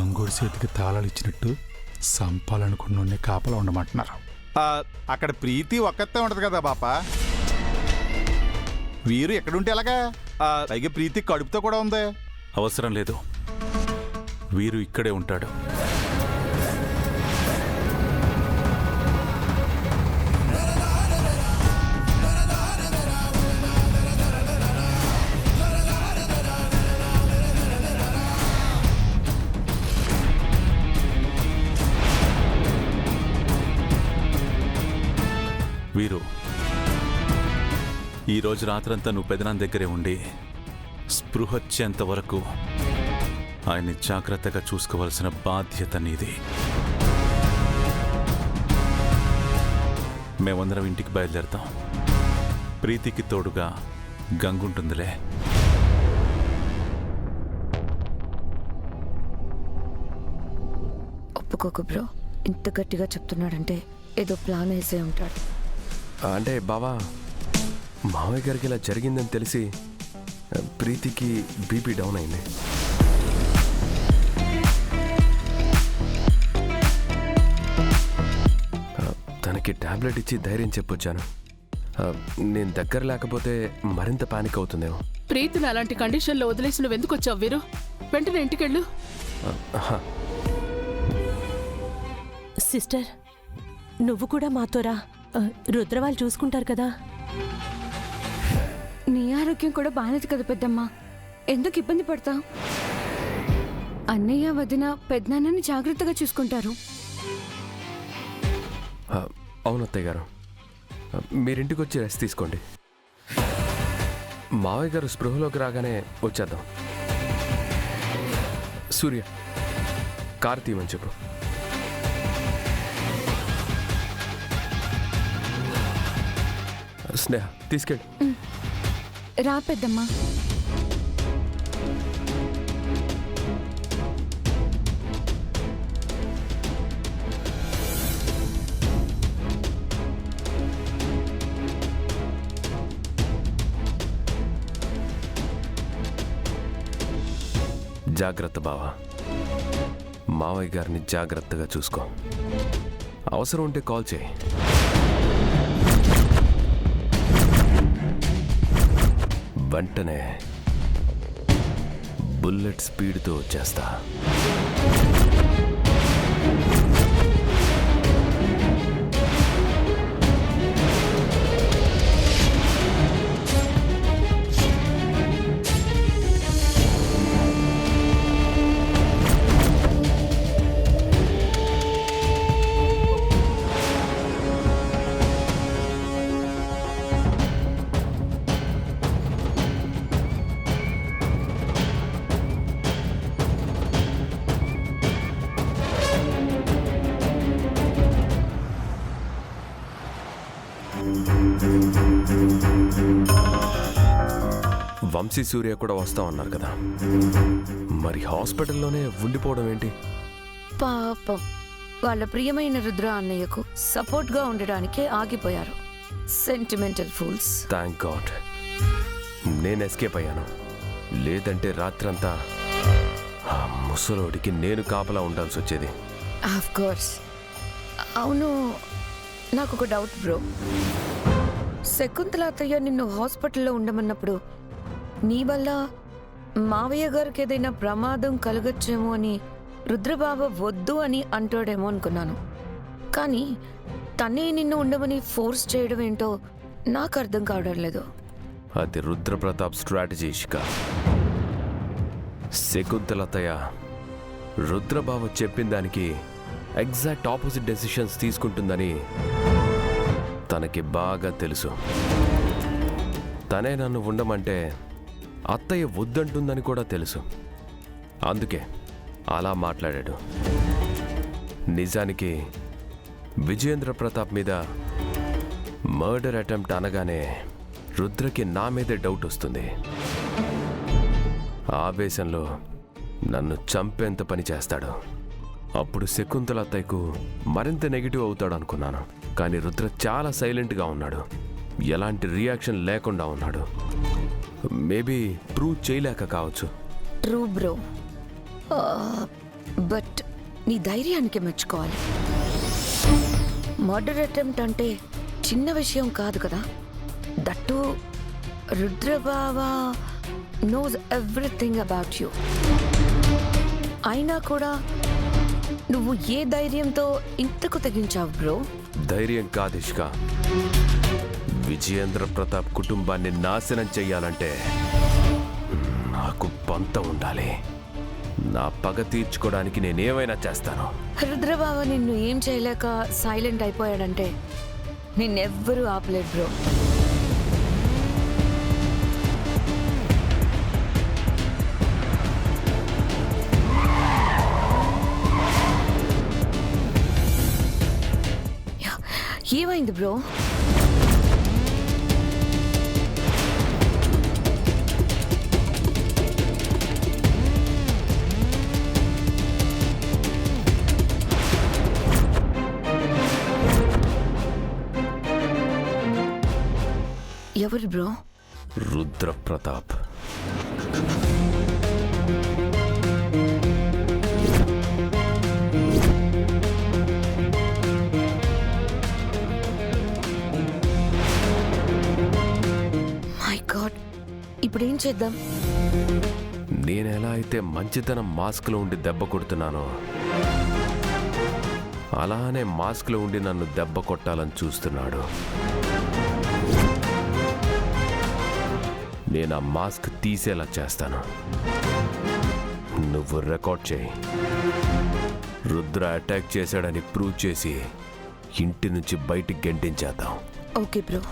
గంగూడి చేతికి తాళాలు ఇచ్చినట్టు సంపాలనుకున్న కాపలా ఉండమంటున్నారు. అక్కడ ప్రీతి ఒక్కతే ఉంటది కదా బాప. వీరు ఎక్కడుంటే ఎలాగా? పైగా ప్రీతి కడుపుతో కూడా ఉంది. అవసరం లేదు, వీరు ఇక్కడే ఉంటాడు. వీరు ఈరోజు రాత్రంతా నువ్వు పెదనాన్న దగ్గరే ఉండి స్పృహొచ్చేంత వరకు ఆయన్ని జాగ్రత్తగా చూసుకోవాల్సిన బాధ్యత నీది. మేమందరం ఇంటికి బయలుదేరుతాం. ప్రీతికి తోడుగా గంగుంటుందిలే. ఒప్పుకోకు బ్రో, ఇంత గట్టిగా చెప్తున్నాడంటే ఏదో ప్లాన్ వేసే ఉంటాడు. అంటే బావా, మావయ్య గారికి ఇలా జరిగిందని తెలిసి ప్రీతికి బీపీ డౌన్ అయింది. తనకి టాబ్లెట్ ఇచ్చి ధైర్యం చెప్పొచ్చాను. నేను దగ్గర లేకపోతే మరింత పానిక్ అవుతుందేమో. ప్రీతిని అలాంటి కండిషన్లో వదిలేసి నువ్వు ఎందుకు వచ్చావు వీరు? వెంటనే ఇంటికెళ్ళు. సిస్టర్, నువ్వు కూడా మాతోరా. రుద్రవాళ్ళు చూసుకుంటారు కదా. నీ ఆరోగ్యం కూడా బాగాలేదు కదా పెద్దమ్మ, ఎందుకు ఇబ్బంది పడతావు? అన్నయ్య వదిన పెద్దనాన్నని జాగ్రత్తగా చూసుకుంటారు. అవును అత్తయ్య గారు, మీరింటికి వచ్చి రెస్ట్ తీసుకోండి. మావయ్య గారు స్పృహలోకి రాగానే వచ్చేద్దాం. సూర్య, కారు తీయమని చెప్పు. స్నేహ, తీసుకెళ్ళి. రా పెద్దమ్మ. జాగ్రత్త బావా, మావయ్య గారిని జాగ్రత్తగా చూసుకో. అవసరం ఉంటే కాల్ చేయి. వెంటనే బుల్లెట్ స్పీడ్తో వచ్చేస్తా. వంశీ సూర్య కూడా వస్తామన్నారు కదా, మరి హాస్పిటల్లోనే ఉండిపోవడం ఏంటి? పాపం, వాళ్ళ ప్రియమైన రుద్ర అన్నయ్యకు సపోర్ట్గా ఉండడానికే ఆగిపోయారు. Sentimental fools. థ్యాంక్ గాడ్ నేను ఎస్కేప్ అయ్యాను. లేదంటే రాత్రంతా ఆ ముసలోడికి నేను కాపలా ఉండాల్సి వచ్చేది. Of course. అవును, నాకు ఒక డౌట్ బ్రో. శకుంతల అత్తయ్య నిన్ను హాస్పిటల్లో ఉండమన్నప్పుడు నీ వల్ల మావయ్య గారికి ఏదైనా ప్రమాదం కలగచ్చేమో అని రుద్రబాబు వద్దు అని అంటాడేమో అనుకున్నాను. కానీ తనే నిన్ను ఉండమని ఫోర్స్ చేయడం ఏంటో నాకు అర్థం కావడం లేదు. అది రుద్రప్రతాప్ స్ట్రాటజీ ఇష్క. శకుంతలతయ్య రుద్రబాబు చెప్పిన దానికి ఎగ్జాక్ట్ ఆపోజిట్ డెసిషన్స్ తీసుకుంటుందని తనకి బాగా తెలుసు. తనే నన్ను ఉండమంటే అత్తయ్య వద్దంటుందని కూడా తెలుసు. అందుకే అలా మాట్లాడాడు. నిజానికి విజయేంద్ర ప్రతాప్ మీద మర్డర్ అటెంప్ట్ అనగానే రుద్రకి నా మీదే డౌట్ వస్తుంది. ఆవేశంలో నన్ను చంపేంత పని చేస్తాడు. అప్పుడు శకుంతల అత్తయ్యకు మరింత నెగిటివ్ అవుతాడు అనుకున్నాను. కానీ రుద్ర చాలా సైలెంట్గా ఉన్నాడు, ఎలాంటి రియాక్షన్ లేకుండా ఉన్నాడు. మేబీ ప్రూవ్ చేయలేక కావచ్చు. True bro. బట్ నీ ధైర్యానికి మెచ్చుకోవాలి. మర్డర్ అటెంప్ట్ అంటే చిన్న విషయం కాదు కదా. దట్టు రుద్రబావ నోస్ ఎవ్రీథింగ్ అబౌట్ యూ. అయినా కూడా నువ్వు ఏ ధైర్యంతో ఇంతకు తెగించావు బ్రో? ధైర్యం కాదు ఇష్క. విజయేంద్ర ప్రతాప్ కుటుంబాన్ని నాశనం చెయ్యాలంటే నాకు పంత ఉండాలి. నా పగ తీర్చుకోవడానికి నేనేమైనా చేస్తాను. రుద్రబావ నిన్ను ఏం చేయలేక సైలెంట్ అయిపోయాడంటే నిన్నెవ్వరూ ఆపలేరు బ్రో. ఏమైంది బ్రో? ఎవరు bro? Rudra Pratap. My God, ఇప్పుడేం చేద్దాం? నేను ఎలా అయితే మంచితనం మాస్క్లో ఉండి దెబ్బ కొడుతున్నానో అలానే మాస్క్లో ఉండి నన్ను దెబ్బ కొట్టాలని చూస్తున్నాడు. నేను ఆ మాస్క్ తీసేలా చేస్తాను. నువ్వు రికార్డ్ చేయి. రుద్ర అటాక్ చేశాడని ప్రూవ్ చేసి ఇంటి నుంచి బయటికి గెంటించేద్దాం. Okay bro.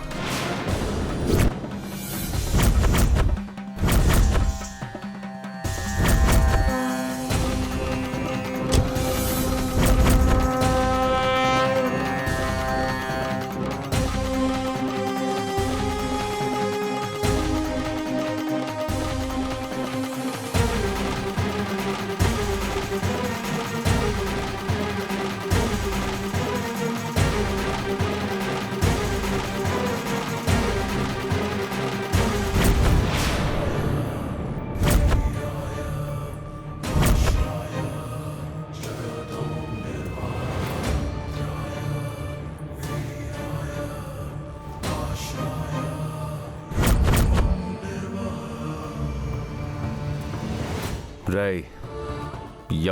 రేయ్,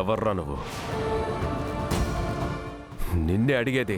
ఎవర్రా నువ్వు? నిన్నే అడిగేది.